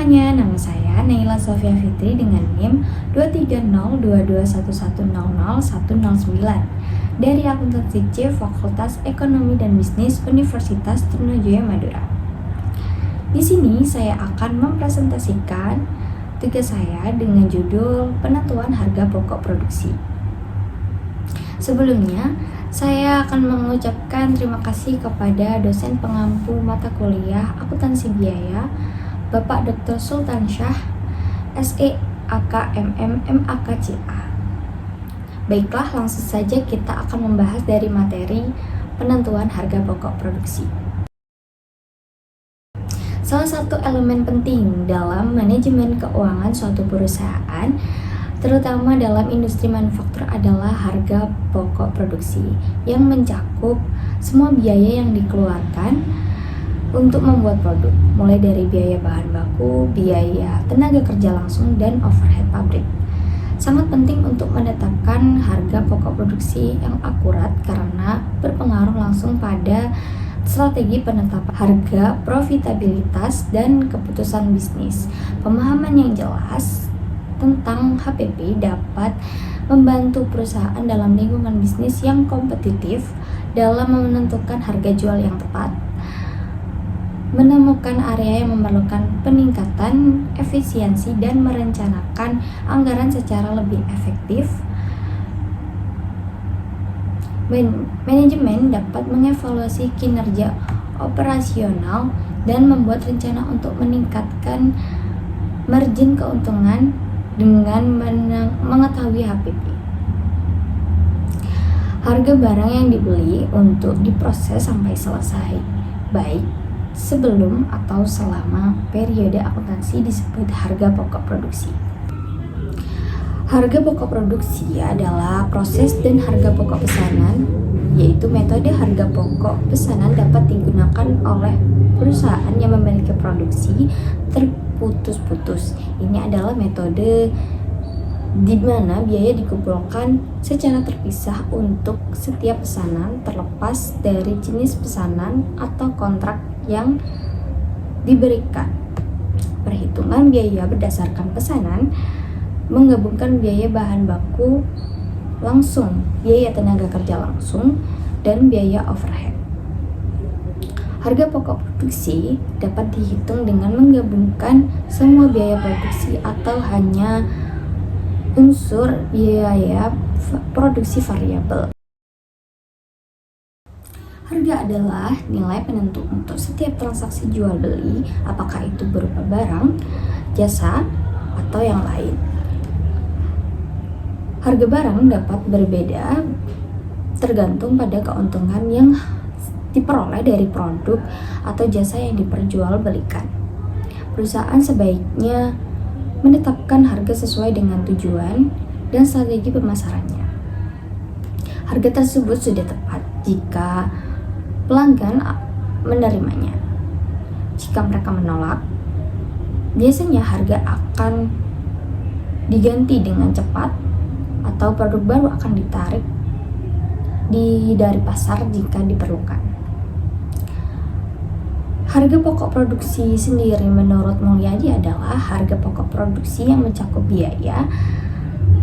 semuanya, nama saya Naila Sofia Fitri dengan NIM 2302211001009 dari Akuntansi C Fakultas Ekonomi dan Bisnis Universitas Trunojoyo Madura. Di sini saya akan mempresentasikan tugas saya dengan judul penentuan harga pokok produksi. Sebelumnya, saya akan mengucapkan terima kasih kepada dosen pengampu mata kuliah Akuntansi Biaya, Bapak Dr. Sultan Syah, SE AKMM MAKCA. Baiklah, langsung saja kita akan membahas dari materi penentuan harga pokok produksi. Salah satu elemen penting dalam manajemen keuangan suatu perusahaan, terutama dalam industri manufaktur, adalah harga pokok produksi yang mencakup semua biaya yang dikeluarkan untuk membuat produk, mulai dari biaya bahan baku, biaya tenaga kerja langsung, dan overhead pabrik. Sangat penting untuk menetapkan harga pokok produksi yang akurat karena berpengaruh langsung pada strategi penetapan harga, profitabilitas, dan keputusan bisnis. Pemahaman yang jelas tentang HPP dapat membantu perusahaan dalam lingkungan bisnis yang kompetitif dalam menentukan harga jual yang tepat, menemukan area yang memerlukan peningkatan efisiensi, dan merencanakan anggaran secara lebih efektif. Manajemen dapat mengevaluasi kinerja operasional dan membuat rencana untuk meningkatkan margin keuntungan dengan mengetahui HPP. Harga barang yang dibeli untuk diproses sampai selesai, baik sebelum atau selama periode akuntansi, disebut harga pokok produksi. Harga pokok produksi adalah proses dan harga pokok pesanan, yaitu metode harga pokok pesanan dapat digunakan oleh perusahaan yang memiliki produksi terputus-putus. Ini adalah metode di mana biaya dikumpulkan secara terpisah untuk setiap pesanan terlepas dari jenis pesanan atau kontrak yang diberikan. Perhitungan biaya berdasarkan pesanan menggabungkan biaya bahan baku langsung, biaya tenaga kerja langsung, dan biaya overhead. Harga pokok produksi dapat dihitung dengan menggabungkan semua biaya produksi atau hanya unsur biaya produksi variabel. Harga adalah nilai penentu untuk setiap transaksi jual beli, apakah itu berupa barang, jasa, atau yang lain. Harga barang dapat berbeda tergantung pada keuntungan yang diperoleh dari produk atau jasa yang diperjualbelikan. Perusahaan sebaiknya menetapkan harga sesuai dengan tujuan dan strategi pemasarannya. Harga tersebut sudah tepat jika pelanggan menerimanya. Jika mereka menolak, biasanya harga akan diganti dengan cepat atau produk baru akan ditarik dari pasar jika diperlukan. Harga pokok produksi sendiri menurut Mulyadi adalah harga pokok produksi yang mencakup biaya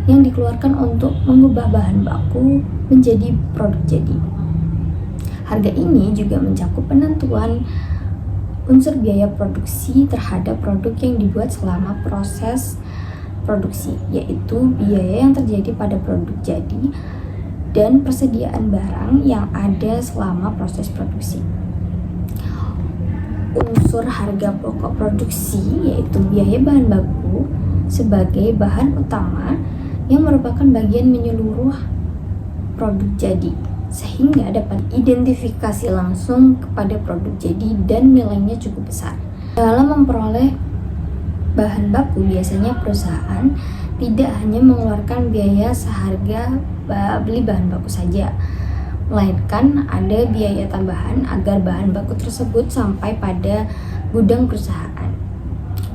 yang dikeluarkan untuk mengubah bahan baku menjadi produk jadi. Harga ini juga mencakup penentuan unsur biaya produksi terhadap produk yang dibuat selama proses produksi, yaitu biaya yang terjadi pada produk jadi dan persediaan barang yang ada selama proses produksi. Unsur harga pokok produksi yaitu biaya bahan baku sebagai bahan utama yang merupakan bagian menyeluruh produk jadi, sehingga dapat identifikasi langsung kepada produk jadi dan nilainya cukup besar. Dalam memperoleh bahan baku, biasanya perusahaan tidak hanya mengeluarkan biaya seharga beli bahan baku saja, melainkan ada biaya tambahan agar bahan baku tersebut sampai pada gudang perusahaan.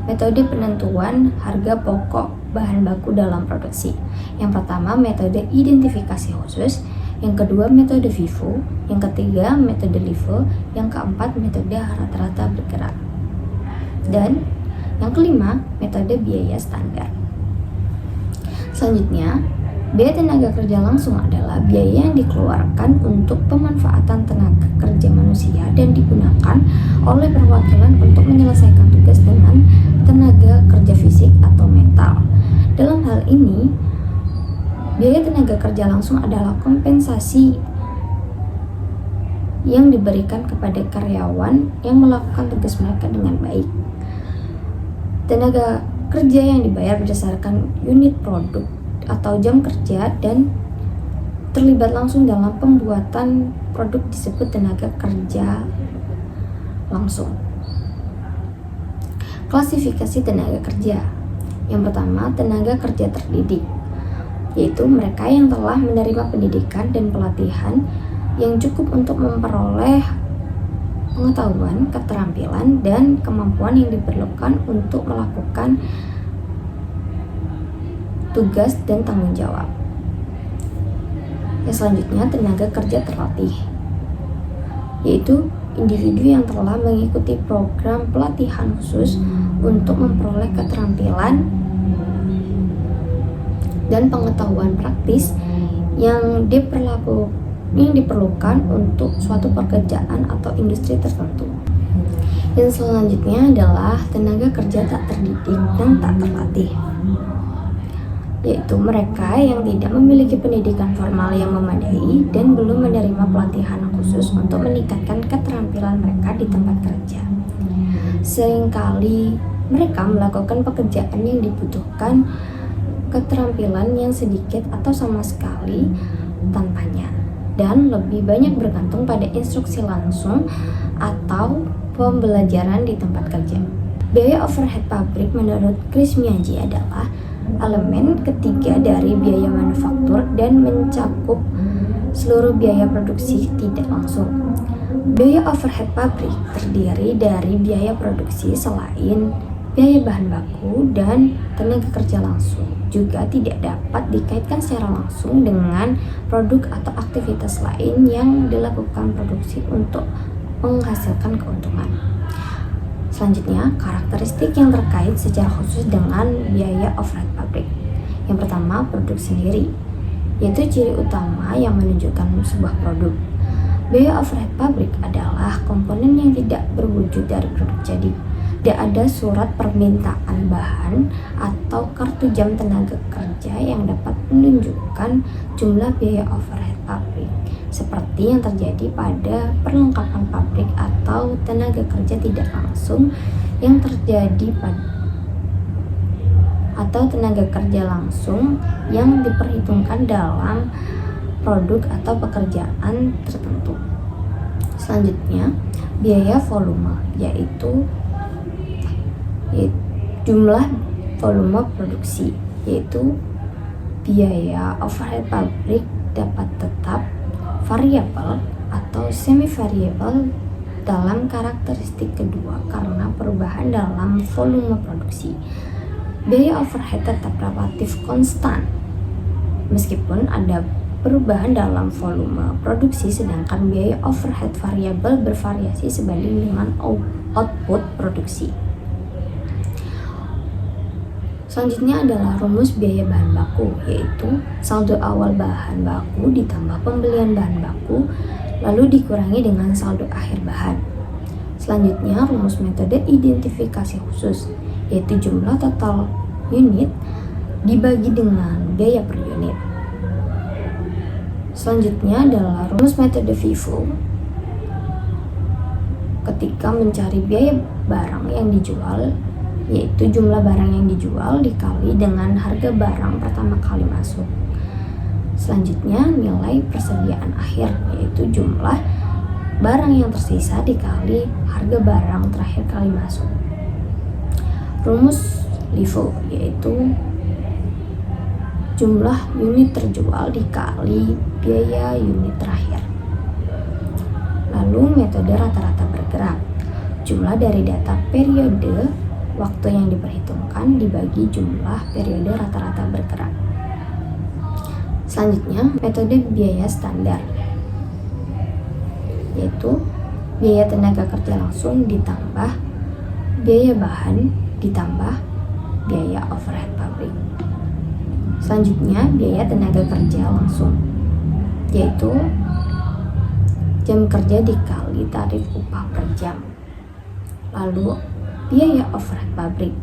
Metode penentuan harga pokok bahan baku dalam produksi. Yang pertama, metode identifikasi khusus. Yang kedua, metode FIFO. Yang ketiga, metode LIFO. Yang keempat, metode rata-rata bergerak. Dan Yang kelima, metode biaya standar. Selanjutnya, biaya tenaga kerja langsung adalah biaya yang dikeluarkan untuk pemanfaatan tenaga kerja manusia dan digunakan oleh perwakilan untuk menyelesaikan tugas dengan tenaga kerja fisik atau mental. Dalam hal ini, biaya tenaga kerja langsung adalah kompensasi yang diberikan kepada karyawan yang melakukan tugas mereka dengan baik. Tenaga kerja yang dibayar berdasarkan unit produk atau jam kerja dan terlibat langsung dalam pembuatan produk disebut tenaga kerja langsung. Klasifikasi tenaga kerja. Yang pertama, tenaga kerja terdidik, yaitu mereka yang telah menerima pendidikan dan pelatihan yang cukup untuk memperoleh pengetahuan, keterampilan, dan kemampuan yang diperlukan untuk melakukan tugas dan tanggung jawab. Yang selanjutnya, tenaga kerja terlatih, yaitu individu yang telah mengikuti program pelatihan khusus untuk memperoleh keterampilan dan pengetahuan praktis yang diperlukan untuk suatu pekerjaan atau industri tertentu. Yang selanjutnya adalah tenaga kerja tak terdidik dan tak terlatih, yaitu mereka yang tidak memiliki pendidikan formal yang memadai dan belum menerima pelatihan khusus untuk meningkatkan keterampilan mereka di tempat kerja. Seringkali mereka melakukan pekerjaan yang dibutuhkan keterampilan yang sedikit atau sama sekali tanpanya, dan lebih banyak bergantung pada instruksi langsung atau pembelajaran di tempat kerja. Biaya overhead pabrik menurut Chris Miyaji adalah elemen ketiga dari biaya manufaktur dan mencakup seluruh biaya produksi tidak langsung. Biaya overhead pabrik terdiri dari biaya produksi selain biaya bahan baku dan tenaga kerja langsung, juga tidak dapat dikaitkan secara langsung dengan produk atau aktivitas lain yang dilakukan produksi untuk menghasilkan keuntungan. Selanjutnya, karakteristik yang terkait secara khusus dengan biaya overhead pabrik. Yang pertama, produk sendiri, yaitu ciri utama yang menunjukkan sebuah produk. Biaya overhead pabrik adalah komponen yang tidak berwujud dari produk jadi. Tidak ada surat permintaan bahan atau kartu jam tenaga kerja yang dapat menunjukkan jumlah biaya overhead pabrik, seperti yang terjadi pada perlengkapan pabrik atau tenaga kerja tidak langsung yang terjadi atau tenaga kerja langsung yang diperhitungkan dalam produk atau pekerjaan tertentu. Selanjutnya, biaya volume, yaitu jumlah volume produksi, yaitu biaya overhead pabrik dapat tetap, variabel, atau semi variabel dalam karakteristik kedua karena perubahan dalam volume produksi. Biaya overhead tetap relatif konstan meskipun ada perubahan dalam volume produksi, sedangkan biaya overhead variabel bervariasi sebanding dengan output produksi. Selanjutnya adalah rumus biaya bahan baku, yaitu saldo awal bahan baku ditambah pembelian bahan baku lalu dikurangi dengan saldo akhir bahan. Selanjutnya, rumus metode identifikasi khusus, yaitu jumlah total unit dibagi dengan biaya per unit. Selanjutnya adalah rumus metode FIFO ketika mencari biaya barang yang dijual, yaitu jumlah barang yang dijual dikali dengan harga barang pertama kali masuk. Selanjutnya, nilai persediaan akhir, yaitu jumlah barang yang tersisa dikali harga barang terakhir kali masuk. Rumus LIFO, yaitu jumlah unit terjual dikali biaya unit terakhir. Lalu metode rata-rata bergerak, jumlah dari data periode waktu yang diperhitungkan dibagi jumlah periode rata-rata bergerak. Selanjutnya, metode biaya standar, yaitu biaya tenaga kerja langsung ditambah biaya bahan ditambah biaya overhead pabrik. Selanjutnya, biaya tenaga kerja langsung, yaitu jam kerja dikali tarif upah per jam. Lalu, biaya overhead pabrik,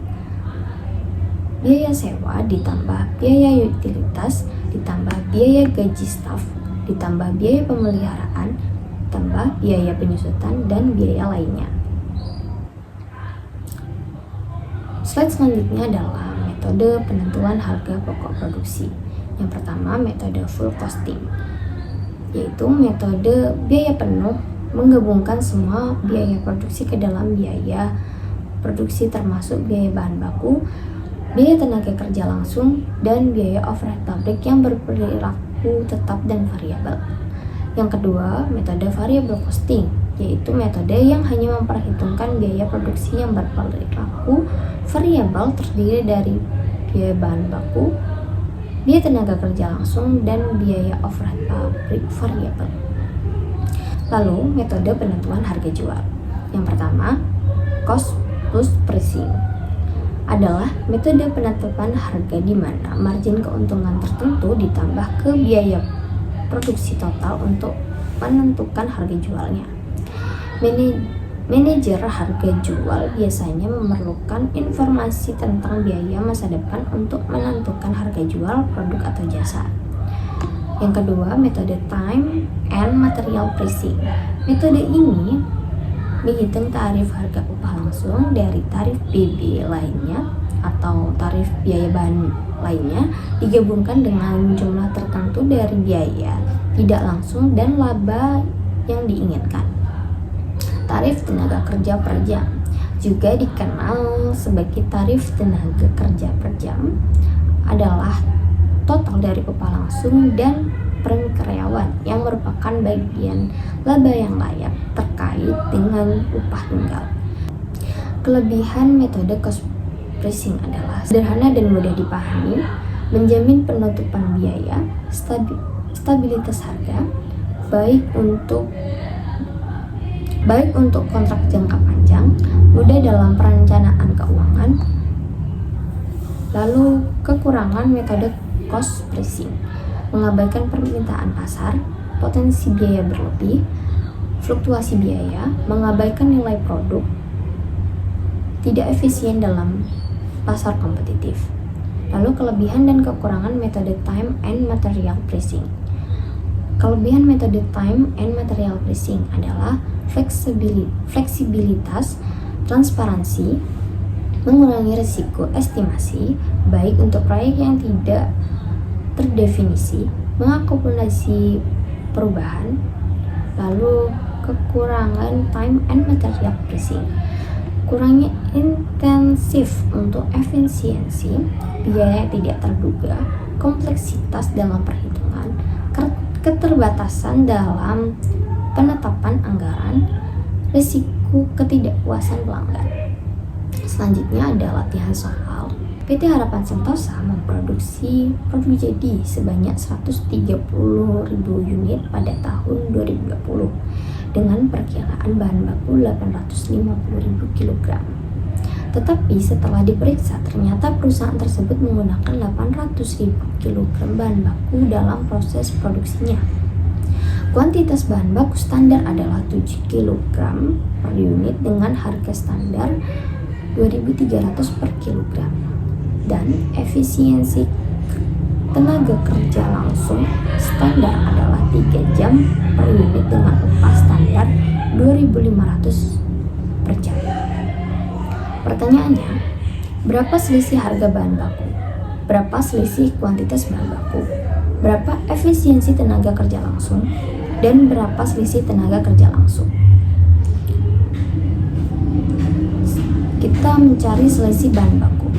biaya sewa ditambah biaya utilitas, ditambah biaya gaji staf, ditambah biaya pemeliharaan, ditambah biaya penyusutan, dan biaya lainnya. Slide selanjutnya adalah metode penentuan harga pokok produksi. Yang pertama, metode full costing, yaitu metode biaya penuh menggabungkan semua biaya produksi ke dalam biaya produksi termasuk biaya bahan baku, biaya tenaga kerja langsung, dan biaya overhead pabrik yang berperilaku tetap dan variabel. Yang kedua, metode variable costing, yaitu metode yang hanya memperhitungkan biaya produksi yang berperilaku variabel terdiri dari biaya bahan baku, biaya tenaga kerja langsung, dan biaya overhead pabrik variabel. Lalu, metode penentuan harga jual. Yang pertama, cost plus pricing adalah metode penetapan harga di mana margin keuntungan tertentu ditambah ke biaya produksi total untuk menentukan harga jualnya. Manajer harga jual biasanya memerlukan informasi tentang biaya masa depan untuk menentukan harga jual produk atau jasa. Yang kedua, metode time and material pricing. Metode ini menghitung tarif harga upah langsung dari tarif BB lainnya atau tarif biaya bahan lainnya digabungkan dengan jumlah tertentu dari biaya tidak langsung dan laba yang diinginkan. Tarif tenaga kerja per jam juga dikenal sebagai tarif tenaga kerja per jam adalah total dari upah langsung dan premi karyawan yang merupakan bagian laba yang layak terkait dengan upah tunggal. Kelebihan metode cost pricing adalah sederhana dan mudah dipahami, menjamin penutupan biaya, stabilitas harga, baik untuk kontrak jangka panjang, mudah dalam perencanaan keuangan. Lalu, kekurangan metode cost pricing, mengabaikan permintaan pasar, potensi biaya berlebih, fluktuasi biaya, mengabaikan nilai produk, tidak efisien dalam pasar kompetitif. Lalu, kelebihan dan kekurangan metode time and material pricing. Kelebihan metode time and material pricing adalah fleksibilitas, transparansi, mengurangi risiko estimasi, baik untuk proyek yang tidak terdefinisi, mengakomodasi perubahan. Lalu kekurangan time and material pricing, kurangnya intensif untuk efisiensi, biaya tidak terduga, kompleksitas dalam perhitungan, keterbatasan dalam penetapan anggaran, risiko ketidakpuasan pelanggan. Selanjutnya ada latihan soal. PT Harapan Sentosa memproduksi produk jadi sebanyak 130.000 unit pada tahun 2020 dengan perkiraan bahan baku 850.000 kg. Tetapi setelah diperiksa, ternyata perusahaan tersebut menggunakan 800.000 kg bahan baku dalam proses produksinya. Kuantitas bahan baku standar adalah 7 kg per unit dengan harga standar 2.300 per kilogram. Dan efisiensi tenaga kerja langsung standar adalah 3 jam per unit dengan upah standar 2.500 per jam. Pertanyaannya, berapa selisih harga bahan baku? Berapa selisih kuantitas bahan baku? Berapa efisiensi tenaga kerja langsung? Dan berapa selisih tenaga kerja langsung? Kita mencari selisih bahan baku,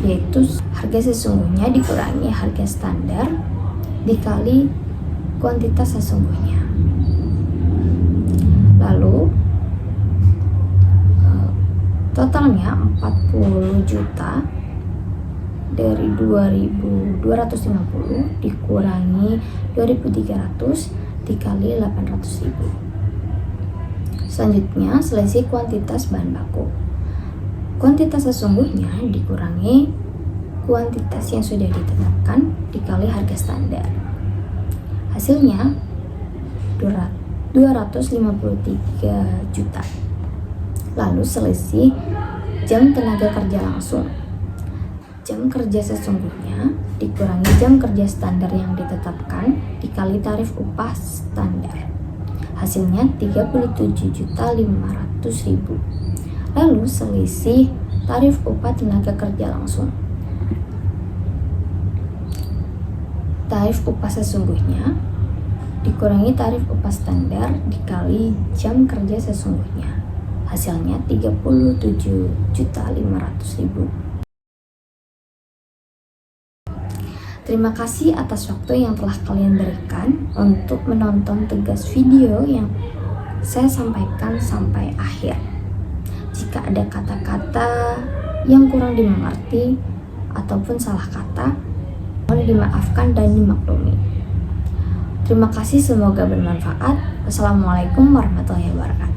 yaitu harga sesungguhnya dikurangi harga standar dikali kuantitas sesungguhnya. Lalu totalnya 40 juta dari 2.250 dikurangi 2.300 dikali 800.000. Selanjutnya selisih kuantitas bahan baku. Kuantitas sesungguhnya dikurangi kuantitas yang sudah ditetapkan dikali harga standar. Hasilnya 253 juta. Lalu selisih jam tenaga kerja langsung. Jam kerja sesungguhnya dikurangi jam kerja standar yang ditetapkan dikali tarif upah standar. Hasilnya 37.500.000. Lalu selisih tarif upah tenaga kerja langsung. Tarif upah sesungguhnya dikurangi tarif upah standar dikali jam kerja sesungguhnya. Hasilnya 37.500.000. Terima kasih atas waktu yang telah kalian berikan untuk menonton tugas video yang saya sampaikan sampai akhir. Jika ada kata-kata yang kurang dimengerti ataupun salah kata, mohon dimaafkan dan dimaklumi. Terima kasih, semoga bermanfaat. Wassalamualaikum warahmatullahi wabarakatuh.